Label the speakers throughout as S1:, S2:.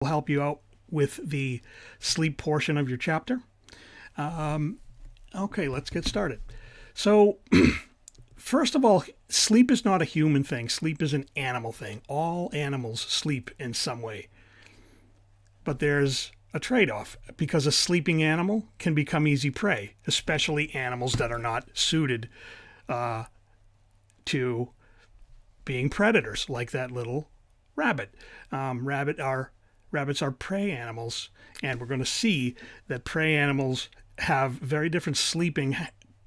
S1: help you out with the sleep portion of your chapter. Okay, let's get started. So, first of all, sleep is not a human thing. Sleep is an animal thing. All animals sleep in some way. But there's a trade-off because a sleeping animal can become easy prey, especially animals that are not suited to being predators, like that little rabbit. Rabbits are prey animals, and we're going to see that prey animals have very different sleeping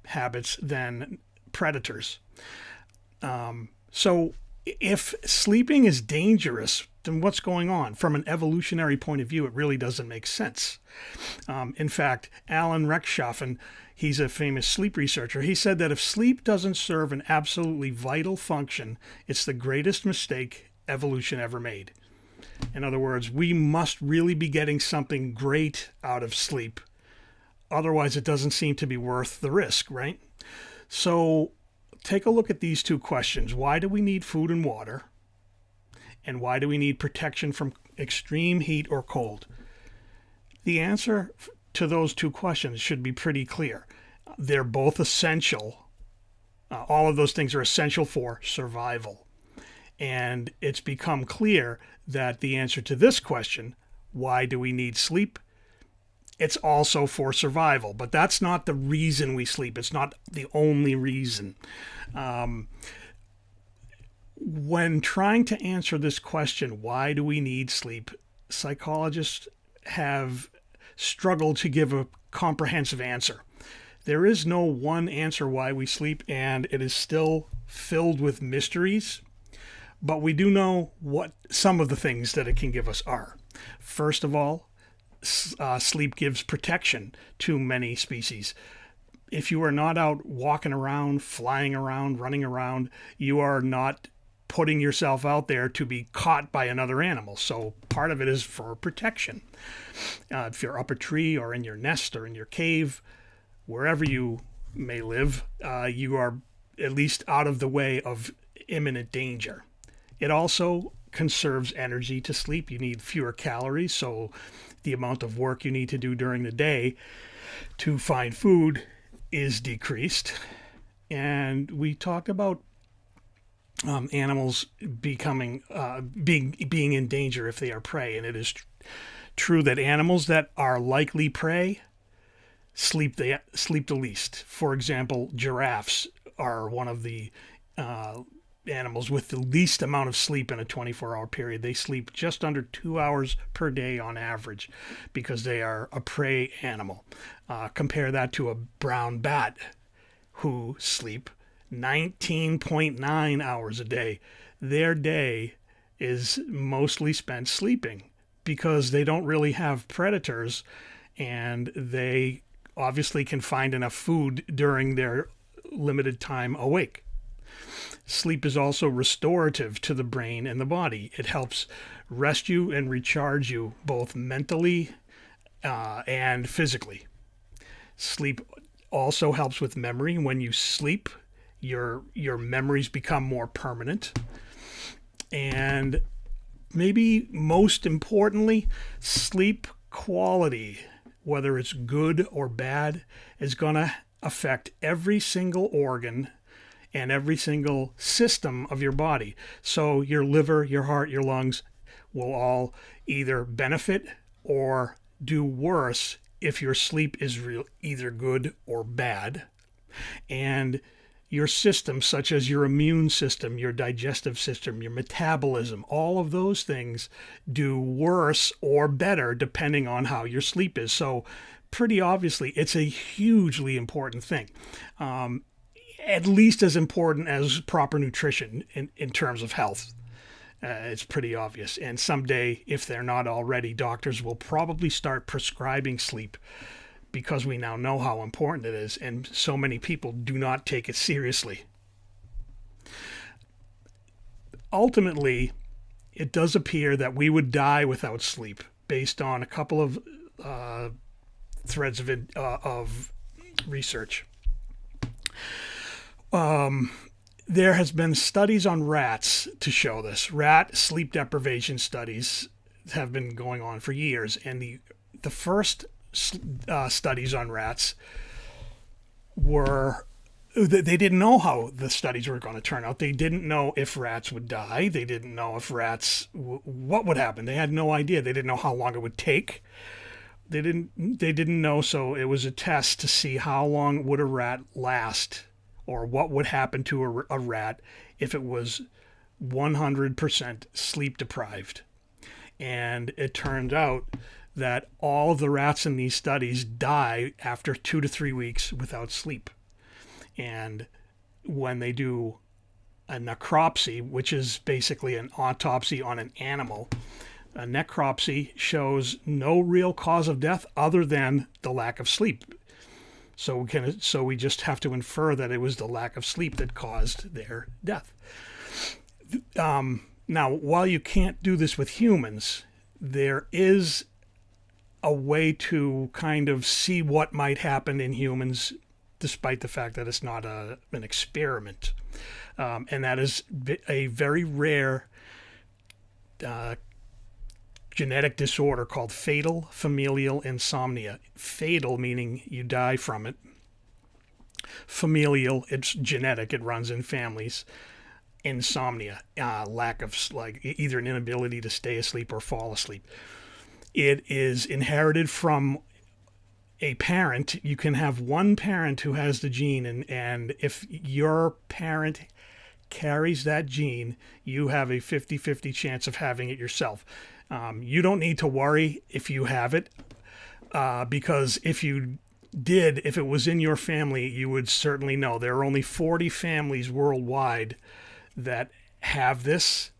S1: habits than predators. So if sleeping is dangerous, then what's going on? From an evolutionary point of view, it really doesn't make sense. In fact, Alan Rechtschaffen, he's a famous sleep researcher, he said that if sleep doesn't serve an absolutely vital function, it's the greatest mistake evolution ever made. In other words, we must really be getting something great out of sleep. Otherwise, it doesn't seem to be worth the risk, right? So take a look at these two questions. Why do we need food and water? And why do we need protection from extreme heat or cold? The answer to those two questions should be pretty clear. They're both essential. All of those things are essential for survival. And it's become clear that the answer to this question, why do we need sleep? It's also for survival, but that's not the reason we sleep. It's not the only reason. When trying to answer this question, why do we need sleep, psychologists have struggled to give a comprehensive answer. There is no one answer why we sleep, and it is still filled with mysteries. But we do know what some of the things that it can give us are. First of all, sleep gives protection to many species. If you are not out walking around, flying around, running around, you are not putting yourself out there to be caught by another animal. So part of it is for protection. If you're up a tree or in your nest or in your cave, wherever you may live, you are at least out of the way of imminent danger. It also conserves energy to sleep. You need fewer calories, so the amount of work you need to do during the day to find food is decreased. And we talked about animals being in danger if they are prey, and it is true that animals that are likely prey sleep the least. For example, giraffes are one of the animals with the least amount of sleep in a 24-hour period. They sleep just under 2 hours per day on average because they are a prey animal. Compare that to a brown bat who sleep 19.9 hours a day. Their day is mostly spent sleeping because they don't really have predators, and they obviously can find enough food during their limited time awake. Sleep is also restorative to the brain and the body. It helps rest you and recharge you both mentally and physically. Sleep also helps with memory. When you sleep, your memories become more permanent. And maybe most importantly, sleep quality, whether it's good or bad, is going to affect every single organ and every single system of your body. So your liver, your heart, your lungs will all either benefit or do worse if your sleep is either good or bad. And your systems, such as your immune system, your digestive system, your metabolism, all of those things do worse or better depending on how your sleep is. So pretty obviously, it's a hugely important thing. At least as important as proper nutrition in terms of health. It's pretty obvious. And someday, if they're not already, doctors will probably start prescribing sleep because we now know how important it is, and so many people do not take it seriously. Ultimately, it does appear that we would die without sleep based on a couple of threads of research. There has been studies on rats to show this. Rat sleep deprivation studies have been going on for years, and the first studies on rats were, they didn't know how the studies were going to turn out. They didn't know if rats would die. They didn't know if rats, what would happen. They had no idea. They didn't know how long it would take. They didn't know, so it was a test to see how long would a rat last, or what would happen to a rat if it was 100% sleep deprived. And it turned out that all of the rats in these studies die after 2 to 3 weeks without sleep. And when they do a necropsy, which is basically an autopsy on an animal, a necropsy shows no real cause of death other than the lack of sleep. So we just have to infer that it was the lack of sleep that caused their death. Now, while you can't do this with humans, there is a way to kind of see what might happen in humans, despite the fact that it's not an experiment. And that is a very rare genetic disorder called fatal familial insomnia. Fatal meaning you die from it. Familial, it's genetic, it runs in families. Insomnia, lack of, like, either an inability to stay asleep or fall asleep. It is inherited from a parent. You can have one parent who has the gene, and if your parent carries that gene, you have a 50-50 chance of having it yourself. You don't need to worry if you have it, because if you did, if it was in your family, you would certainly know. There are only 40 families worldwide that have this,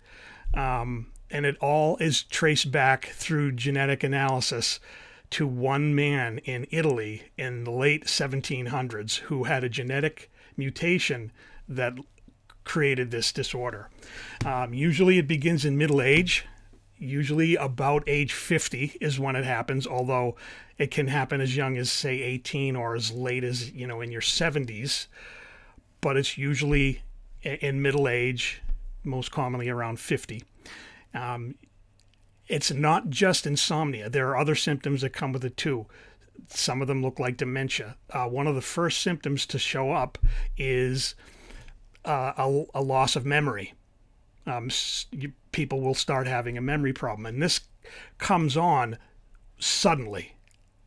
S1: and it all is traced back through genetic analysis to one man in Italy in the late 1700s who had a genetic mutation that created this disorder. Usually it begins in middle age. Usually about age 50 is when it happens, although it can happen as young as, say, 18 or as late as, in your 70s. But it's usually in middle age, most commonly around 50. It's not just insomnia. There are other symptoms that come with it too. Some of them look like dementia. One of the first symptoms to show up is a loss of memory. People will start having a memory problem, and this comes on suddenly.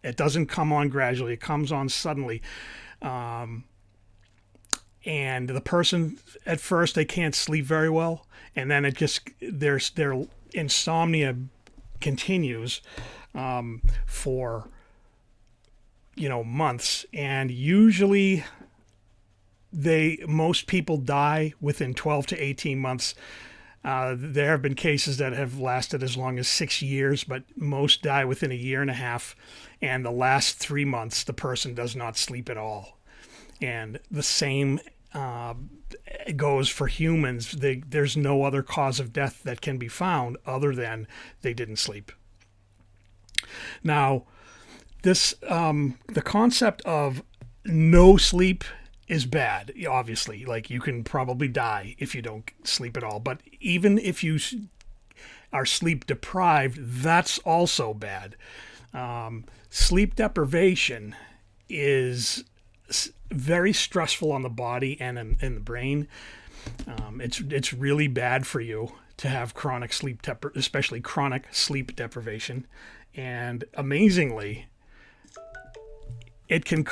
S1: It doesn't come on gradually. It comes on suddenly. And the person, at first, they can't sleep very well, and then their insomnia continues for months, and usually most people die within 12 to 18 months. There have been cases that have lasted as long as 6 years, but most die within a year and a half, and the last 3 months the person does not sleep at all. And the same goes for humans. There's no other cause of death that can be found other than they didn't sleep. Now, the concept of no sleep is bad, obviously. Like, you can probably die if you don't sleep at all. But even if you are sleep deprived, that's also bad. Sleep deprivation is very stressful on the body and in the brain. It's really bad for you to have chronic especially chronic sleep deprivation. And amazingly, it can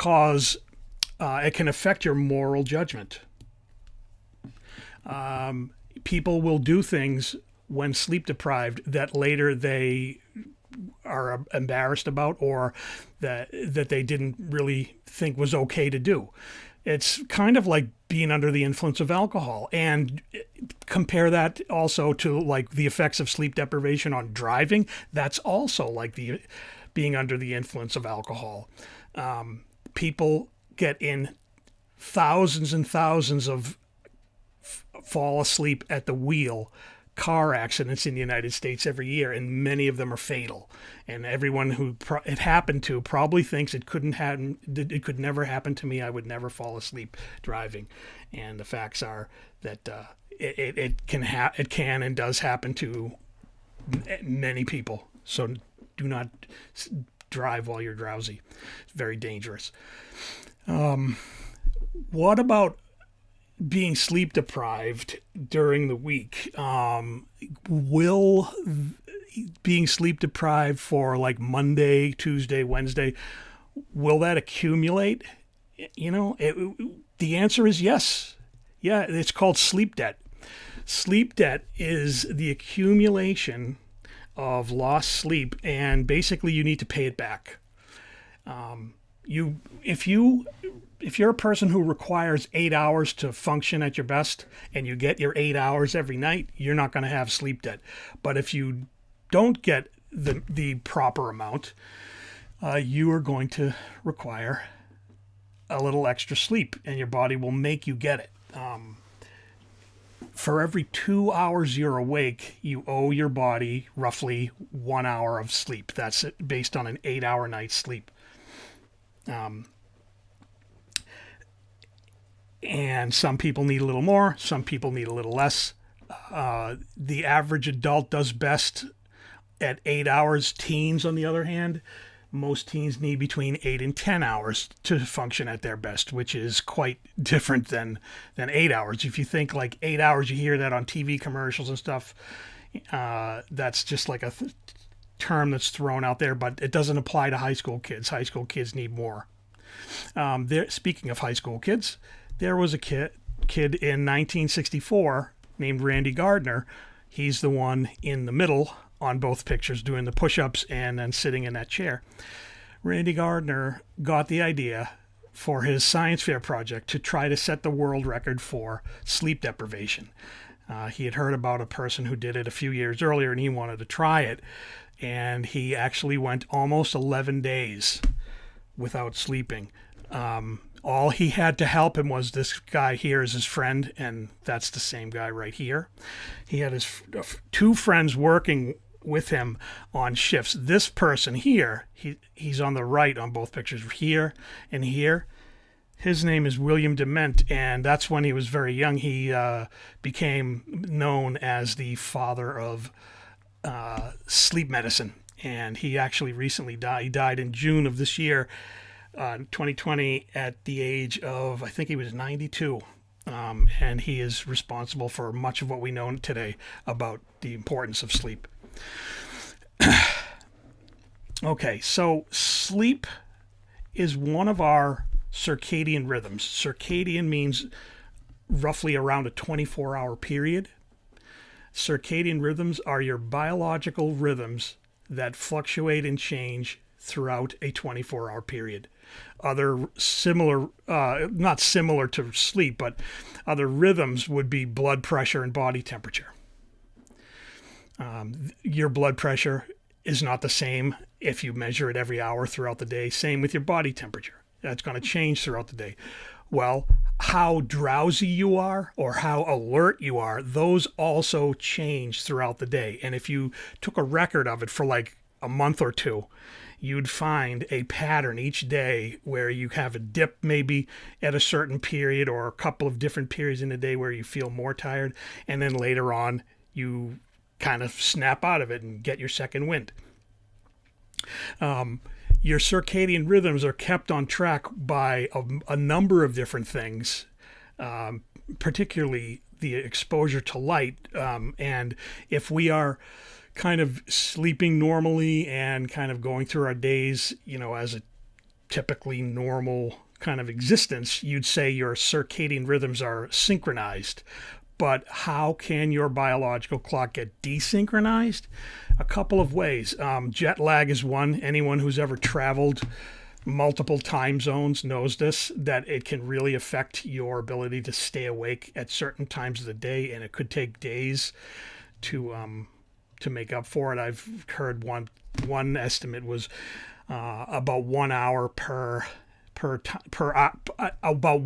S1: affect your moral judgment. People will do things when sleep deprived that later they are embarrassed about, or that they didn't really think was okay to do. It's kind of like being under the influence of alcohol, and compare that also to like the effects of sleep deprivation on driving. That's also like being under the influence of alcohol. People get in thousands and thousands of fall asleep at the wheel car accidents in the United States every year, and many of them are fatal. And everyone who it happened to probably thinks it could never happen to me. I would never fall asleep driving. And the facts are that it can and does happen to many people. So do not drive while you're drowsy. It's very dangerous. What about being sleep deprived during the week? Will being sleep deprived for like Monday, Tuesday, Wednesday, will that accumulate? The answer is yes. Yeah, it's called sleep debt. Sleep debt is the accumulation of lost sleep, and basically you need to pay it back. If you're a person who requires 8 hours to function at your best, and you get your 8 hours every night, you're not going to have sleep debt. But if you don't get the proper amount, you are going to require a little extra sleep, and your body will make you get it. For every 2 hours you're awake, you owe your body roughly 1 hour of sleep. That's based on an 8-hour night's sleep. And some people need a little more, some people need a little less. The average adult does best at 8 hours. Teens, on the other hand, most teens need between 8 and 10 hours to function at their best, which is quite different than 8 hours. If you think like 8 hours, you hear that on TV commercials and stuff. That's just like a term that's thrown out there, but it doesn't apply to high school kids. High school kids need more. Speaking of high school kids, there was a kid in 1964 named Randy Gardner. He's the one in the middle on both pictures doing the push-ups and then sitting in that chair. Randy Gardner got the idea for his science fair project to try to set the world record for sleep deprivation. He had heard about a person who did it a few years earlier, and he wanted to try it. And he actually went almost 11 days without sleeping. All he had to help him was this guy here is his friend, and that's the same guy right here. He had his two friends working with him on shifts. This person here, he's on the right on both pictures, here and here. His name is William Dement, and that's when he was very young. He became known as the father of sleep medicine, and he actually recently died. He died in June of this year, 2020, at the age of, I think he was 92. And he is responsible for much of what we know today about the importance of sleep. Okay, so sleep is one of our circadian rhythms. Circadian means roughly around a 24-hour period. Circadian rhythms are your biological rhythms that fluctuate and change throughout a 24-hour period. Other similar, not similar to sleep, but other rhythms would be blood pressure and body temperature. Your blood pressure is not the same if you measure it every hour throughout the day. Same with your body temperature. That's going to change throughout the day. Well, how drowsy you are or how alert you are, those also change throughout the day. And if you took a record of it for like a month or two, you'd find a pattern each day where you have a dip maybe at a certain period or a couple of different periods in the day where you feel more tired. And then later on, you kind of snap out of it and get your second wind. Your circadian rhythms are kept on track by a number of different things, particularly the exposure to light. And if we are kind of sleeping normally and kind of going through our days, as a typically normal kind of existence, you'd say your circadian rhythms are synchronized. But how can your biological clock get desynchronized? A couple of ways. Jet lag is one. Anyone who's ever traveled multiple time zones knows this, that it can really affect your ability to stay awake at certain times of the day, and it could take days to make up for it. I've heard one estimate was about 1 hour about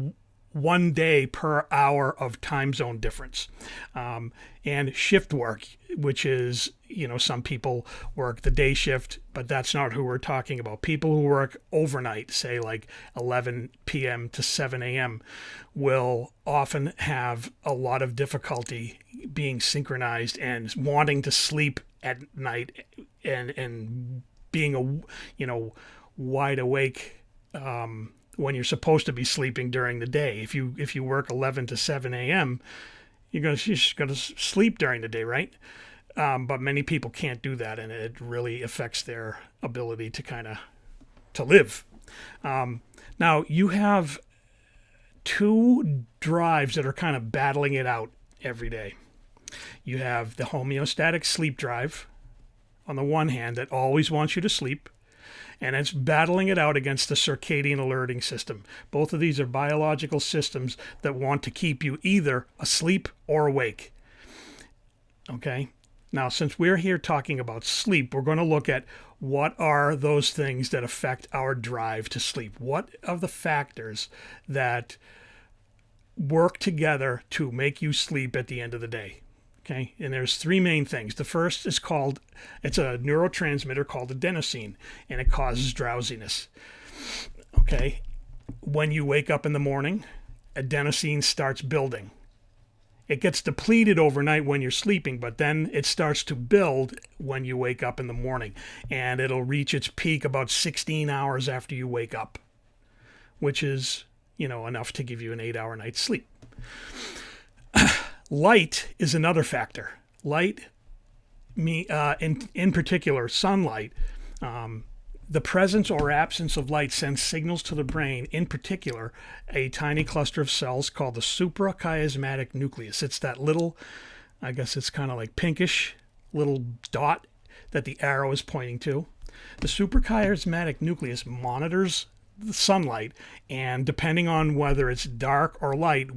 S1: 1 day per hour of time zone difference. And shift work, which is, some people work the day shift, but that's not who we're talking about. People who work overnight, say like 11 p.m. to 7 a.m., will often have a lot of difficulty being synchronized and wanting to sleep at night and being wide awake when you're supposed to be sleeping during the day. If you work 11 to 7 a.m., you're just gonna sleep during the day, right? But many people can't do that, and it really affects their ability to live. Now you have two drives that are kind of battling it out every day. You have the homeostatic sleep drive on the one hand that always wants you to sleep, and it's battling it out against the circadian alerting system. Both of these are biological systems that want to keep you either asleep or awake. Okay? Now, since we're here talking about sleep, we're going to look at what are those things that affect our drive to sleep. What are the factors that work together to make you sleep at the end of the day? Okay, and there's three main things. The first is it's a neurotransmitter called adenosine, and it causes drowsiness. Okay, when you wake up in the morning, adenosine starts building. It gets depleted overnight when you're sleeping, but then it starts to build when you wake up in the morning, and it'll reach its peak about 16 hours after you wake up, which is, enough to give you an 8-hour night's sleep. Light is another factor. Light, in particular, sunlight, the presence or absence of light sends signals to the brain, in particular, a tiny cluster of cells called the suprachiasmatic nucleus. It's that little, I guess it's kind of like pinkish little dot that the arrow is pointing to. The suprachiasmatic nucleus monitors the sunlight, and depending on whether it's dark or light,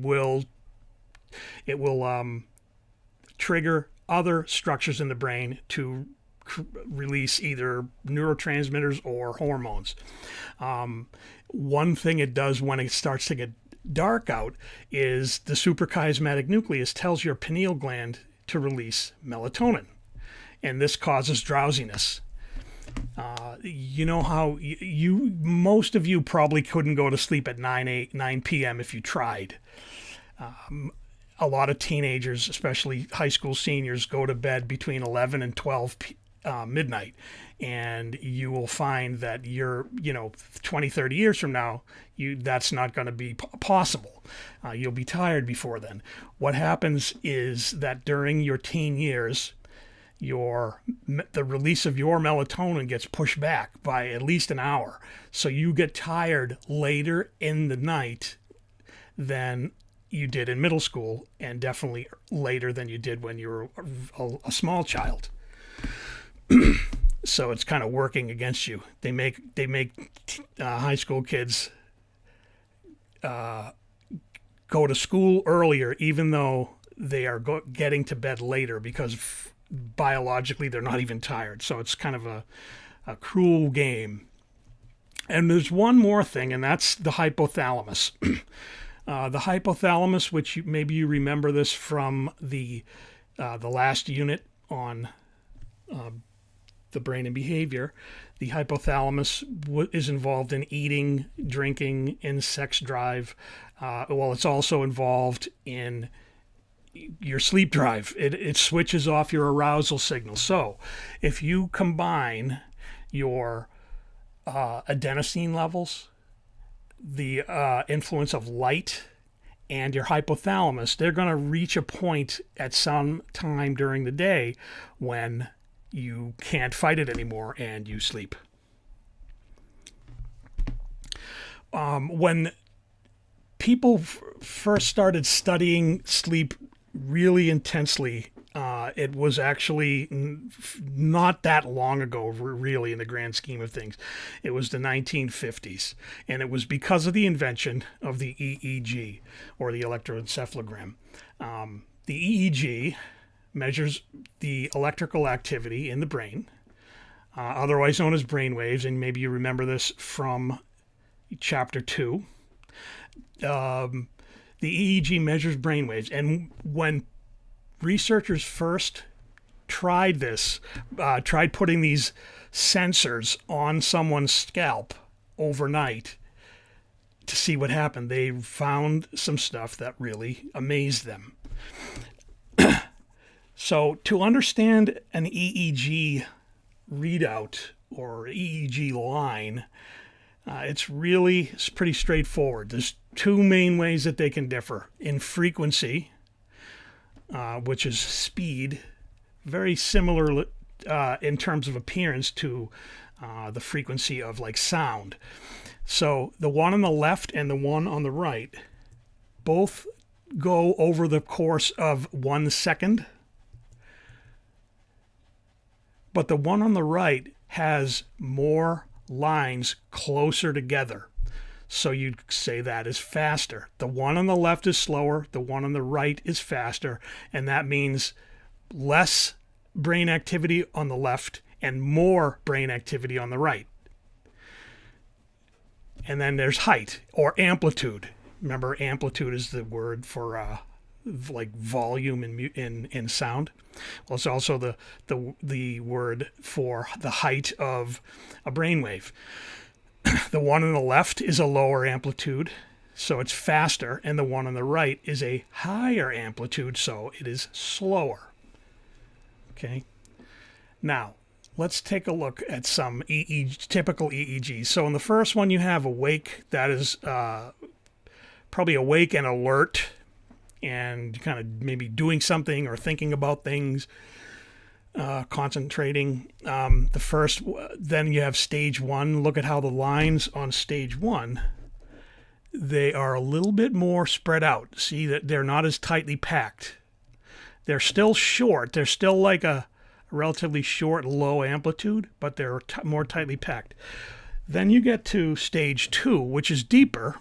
S1: it will trigger other structures in the brain to release either neurotransmitters or hormones. One thing it does when it starts to get dark out is the suprachiasmatic nucleus tells your pineal gland to release melatonin, and this causes drowsiness. You know how most of you probably couldn't go to sleep at 9 p.m. if you tried. A lot of teenagers, especially high school seniors, go to bed between 11 and 12 midnight. And you will find that 20, 30 years from now, that's not going to be possible. You'll be tired before then. What happens is that during your teen years, the release of your melatonin gets pushed back by at least an hour. So you get tired later in the night than you did in middle school, and definitely later than you did when you were a small child. So it's kind of working against you. They make high school kids go to school earlier, even though they are getting to bed later, because biologically they're not even tired. So it's kind of a cruel game. And there's one more thing, and that's the hypothalamus. The hypothalamus, which maybe you remember this from the last unit on the brain and behavior. The hypothalamus is involved in eating, drinking, in sex drive. It's also involved in your sleep drive. It switches off your arousal signal. So if you combine your adenosine levels, the influence of light, and your hypothalamus, they're going to reach a point at some time during the day when you can't fight it anymore and you sleep. When people first started studying sleep really intensely, it was actually not that long ago, really, in the grand scheme of things. It was the 1950s, and it was because of the invention of the EEG, or the electroencephalogram. The EEG measures the electrical activity in the brain, otherwise known as brain waves, and maybe you remember this from Chapter 2. The EEG measures brain waves, and when researchers first tried putting these sensors on someone's scalp overnight to see what happened, they found some stuff that really amazed them. So to understand an EEG readout or EEG line, it's pretty straightforward. There's two main ways that they can differ. In frequency, which is speed, very similar in terms of appearance to the frequency of like sound. So the one on the left and the one on the right both go over the course of 1 second. But the one on the right has more lines closer together. So you'd say that is faster. The one on the left is slower. The one on the right is faster. And that means less brain activity on the left and more brain activity on the right. And then there's height or amplitude. Remember, amplitude is the word for like volume in sound. Well, it's also the word for the height of a brainwave. The one on the left is a lower amplitude, so it's faster, and the one on the right is a higher amplitude, so it is slower. Okay. Now, let's take a look at some typical EEGs. So in the first one, you have awake. That is probably awake and alert, and kind of maybe doing something or thinking about things, concentrating. Then you have stage one. Look at how the lines on stage one, they are a little bit more spread out. See that they're not as tightly packed. They're still short. They're still like a relatively short, low amplitude, but they're more tightly packed. Then you get to stage two, which is deeper.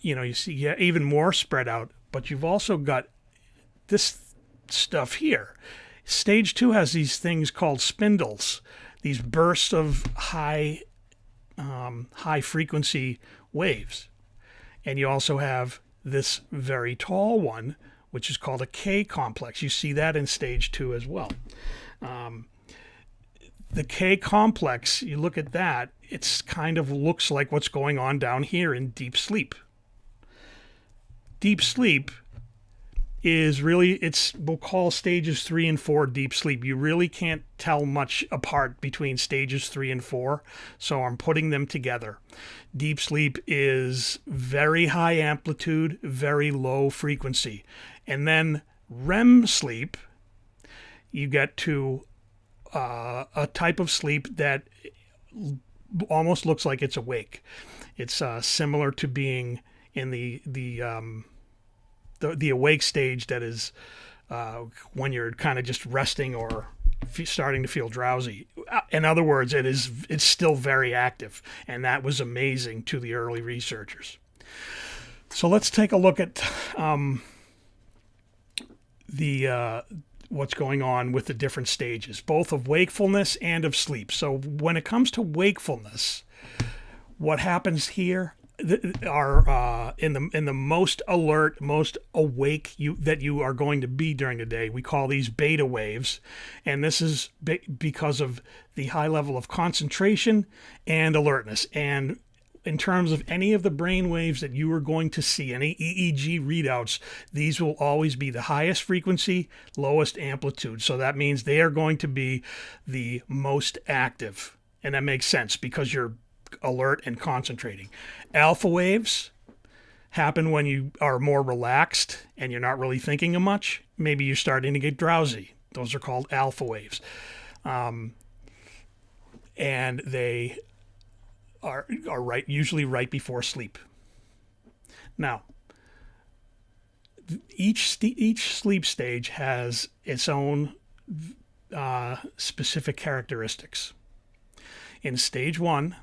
S1: You see even more spread out, but you've also got this stuff here. Stage two has these things called spindles, these bursts of high frequency waves. And you also have this very tall one, which is called a K complex. You see that in stage two as well. The K complex, you look at that, it's kind of looks like what's going on down here in deep sleep. Deep sleep is really, we'll call stages 3 and 4 deep sleep. You really can't tell much apart between stages 3 and 4, so I'm putting them together. Deep sleep is very high amplitude, very low frequency. And then REM sleep, you get to a type of sleep that almost looks like it's awake. It's similar to being in the awake stage, that is when you're kind of just resting or starting to feel drowsy. In other words, it's still very active, and that was amazing to the early researchers. So let's take a look at what's going on with the different stages, both of wakefulness and of sleep. So when it comes to wakefulness, what happens here are in the most alert, most awake that you are going to be during the day. We call these beta waves, and this is because of the high level of concentration and alertness. And in terms of any of the brain waves that you are going to see, any EEG readouts, these will always be the highest frequency, lowest amplitude. So that means they are going to be the most active. And that makes sense because you're alert and concentrating. Alpha waves happen when you are more relaxed and you're not really thinking of much. Maybe you're starting to get drowsy. Those are called alpha waves. And they are usually right before sleep. Now, each sleep stage has its own specific characteristics. In stage one,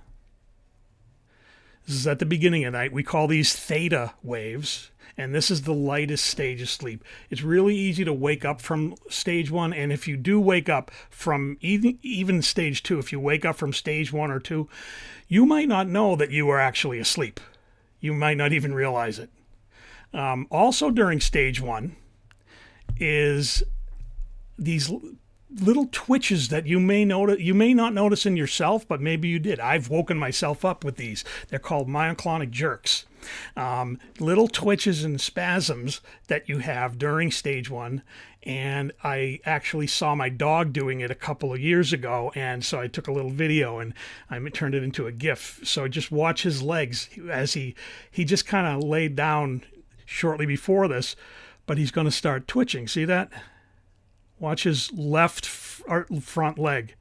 S1: this is at the beginning of the night, we call these theta waves, and this is the lightest stage of sleep. It's really easy to wake up from stage one, and if you do wake up from even stage two, if you wake up from stage 1 or 2, you might not know that you are actually asleep. You might not even realize it. Also during stage 1 is these little twitches that you may notice, you may not notice in yourself, but maybe you did. I've woken myself up with these. They're called myoclonic jerks. Little twitches and spasms that you have during stage 1. And I actually saw my dog doing it a couple of years ago, and so I took a little video and I turned it into a GIF. So just watch his legs as he just kind of laid down shortly before this, but he's going to start twitching. See that? Watch his left front leg.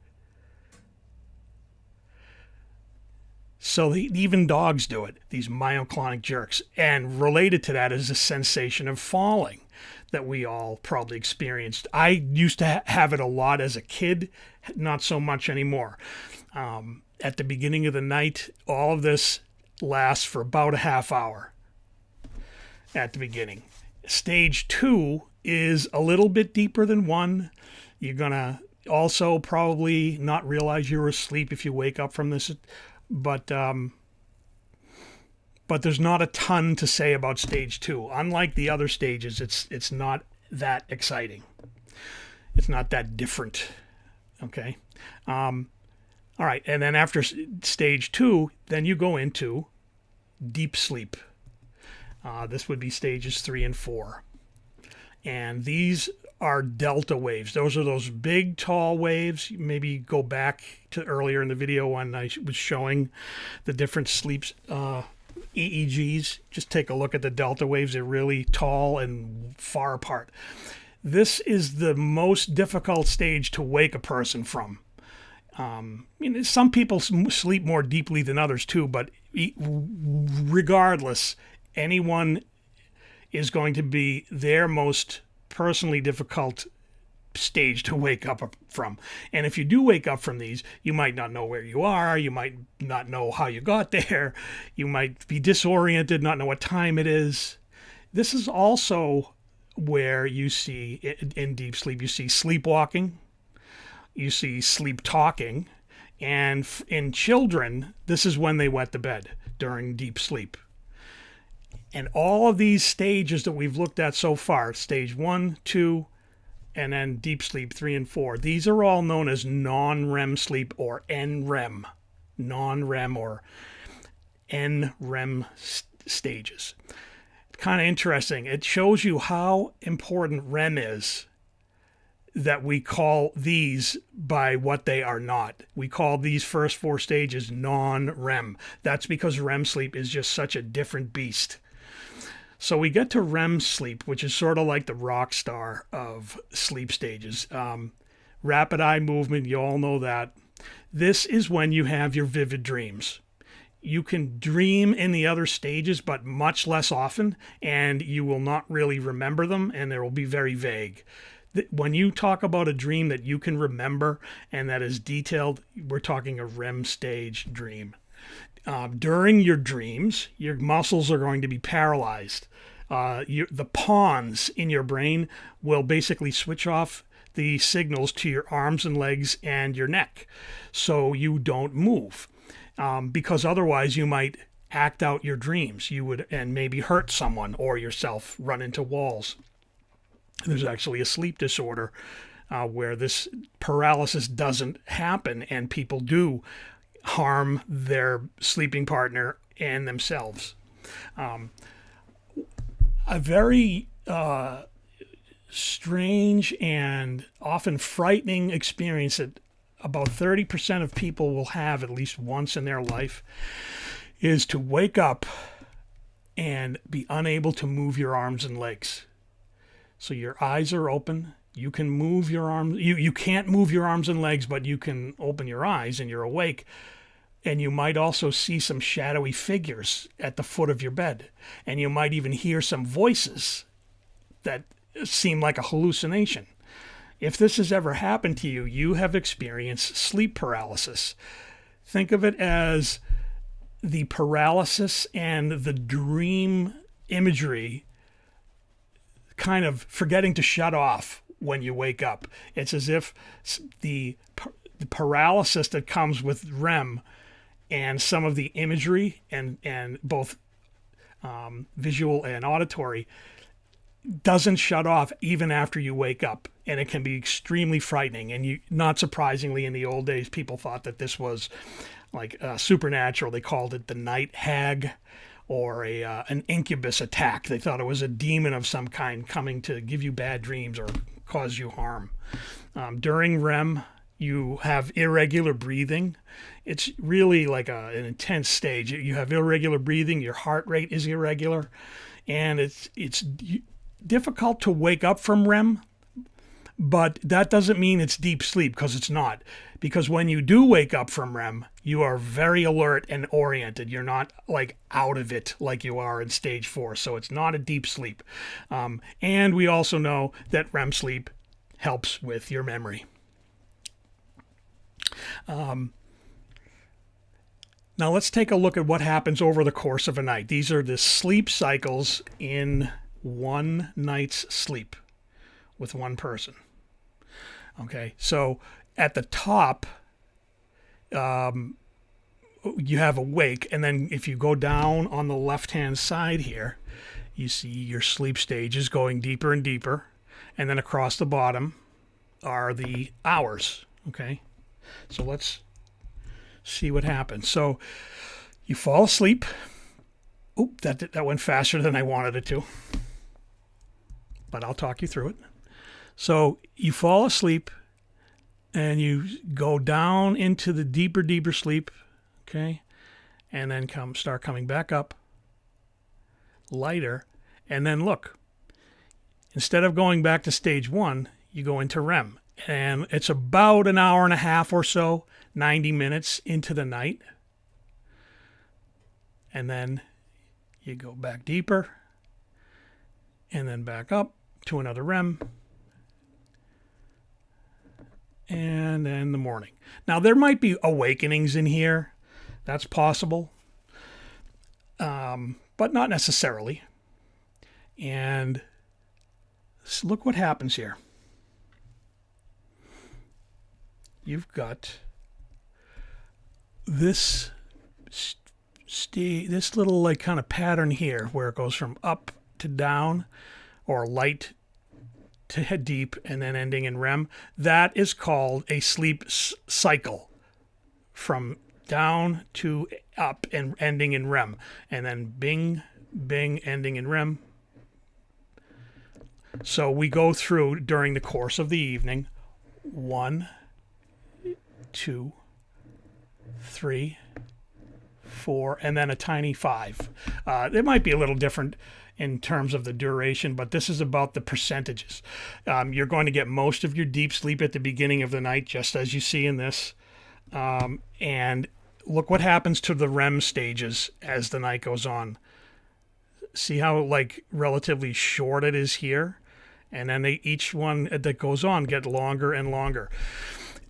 S1: So even dogs do it, these myoclonic jerks. And related to that is a sensation of falling that we all probably experienced. I used to have it a lot as a kid, not so much anymore. At the beginning of the night, all of this lasts for about a half hour at the beginning. Stage 2 is a little bit deeper than 1. You're going to also probably not realize you're asleep if you wake up from this, but there's not a ton to say about stage 2. Unlike the other stages, it's not that exciting. It's not that different. Okay. All right. And then after stage 2, then you go into deep sleep. This would be stages 3 and 4. And these are delta waves. Those are those big, tall waves. Maybe go back to earlier in the video when I was showing the different sleeps, EEGs. Just take a look at the delta waves. They're really tall and far apart. This is the most difficult stage to wake a person from. Some people sleep more deeply than others too, but regardless, anyone is going to be their most personally difficult stage to wake up from. And if you do wake up from these, you might not know where you are. You might not know how you got there. You might be disoriented, not know what time it is. This is also where you see, in deep sleep, you see sleepwalking, you see sleep talking, and in children, this is when they wet the bed, during deep sleep. And all of these stages that we've looked at so far, stage 1, 2, and then deep sleep 3 and 4, these are all known as non-REM sleep or NREM, non-REM or NREM stages. Kind of interesting. It shows you how important REM is, that we call these by what they are not. We call these first 4 stages non-REM. That's because REM sleep is just such a different beast. So we get to REM sleep, which is sort of like the rock star of sleep stages. Rapid eye movement, you all know that. This is when you have your vivid dreams. You can dream in the other stages, but much less often, and you will not really remember them, and they will be very vague. When you talk about a dream that you can remember and that is detailed, we're talking a REM stage dream. During your dreams, your muscles are going to be paralyzed. The pawns in your brain will basically switch off the signals to your arms and legs and your neck, so you don't move. Because otherwise you might act out your dreams. You would, and maybe hurt someone or yourself, run into walls. There's actually a sleep disorder where this paralysis doesn't happen, and people do harm their sleeping partner and themselves. A very strange and often frightening experience that about 30% of people will have at least once in their life is to wake up and be unable to move your arms and legs. So your eyes are open. You can move your arms. You can't move your arms and legs, but you can open your eyes and you're awake. And you might also see some shadowy figures at the foot of your bed. And you might even hear some voices that seem like a hallucination. If this has ever happened to you, you have experienced sleep paralysis. Think of it as the paralysis and the dream imagery kind of forgetting to shut off when you wake up. It's as if the paralysis that comes with REM and some of the imagery and both visual and auditory doesn't shut off even after you wake up, and it can be extremely frightening. And not surprisingly, in the old days, people thought that this was like supernatural. They called it the night hag, or an incubus attack. They thought it was a demon of some kind coming to give you bad dreams or cause you harm. During REM, you have irregular breathing. It's really like an intense stage. You have irregular breathing. Your heart rate is irregular, and it's difficult to wake up from REM. But that doesn't mean it's deep sleep, because it's not. Because when you do wake up from REM, you are very alert and oriented. You're not like out of it like you are in stage 4. So it's not a deep sleep. And we also know that REM sleep helps with your memory. Now let's take a look at what happens over the course of a night. These are the sleep cycles in one night's sleep with one person. Okay, so at the top, you have awake, and then if you go down on the left-hand side here, you see your sleep stages going deeper and deeper, and then across the bottom are the hours. Okay, so let's see what happens. So you fall asleep. Oop, that went faster than I wanted it to, but I'll talk you through it. So you fall asleep and you go down into the deeper sleep, okay? And then start coming back up, lighter, and then look. Instead of going back to stage 1, you go into REM. And it's about an hour and a half or so, 90 minutes into the night. And then you go back deeper, and then back up to another REM. And then the morning. Now, there might be awakenings in here. That's possible. But not necessarily. And look what happens here. You've got this little like kind of pattern here where it goes from up to down, or light to head deep, and then ending in REM. That is called a sleep cycle, from down to up and ending in REM. And then bing, bing, ending in REM. So we go through during the course of the evening 1, 2, 3, 4, and then a tiny 5. It might be a little different in terms of the duration, but this is about the percentages. You're going to get most of your deep sleep at the beginning of the night, just as you see in this. And look what happens to the REM stages as the night goes on. See how like relatively short it is here? And then each one that goes on get longer and longer.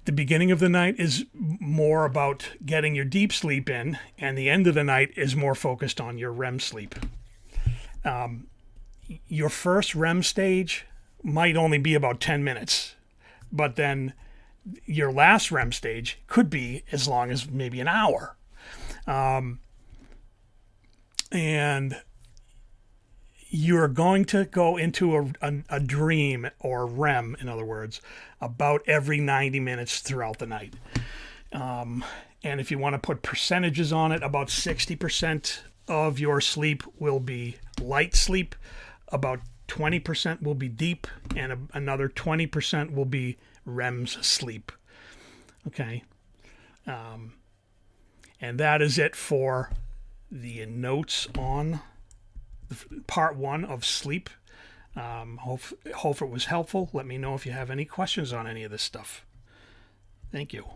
S1: The beginning of the night is more about getting your deep sleep in, and the end of the night is more focused on your REM sleep. Your first REM stage might only be about 10 minutes, but then your last REM stage could be as long as maybe an hour. And you're going to go into a dream, or REM, in other words, about every 90 minutes throughout the night. And if you want to put percentages on it, about 60% of your sleep will be light sleep, about 20% will be deep, and another 20% will be REM's sleep. Okay. And that is it for the notes on part 1 of sleep. Hope it was helpful. Let me know if you have any questions on any of this stuff. Thank you.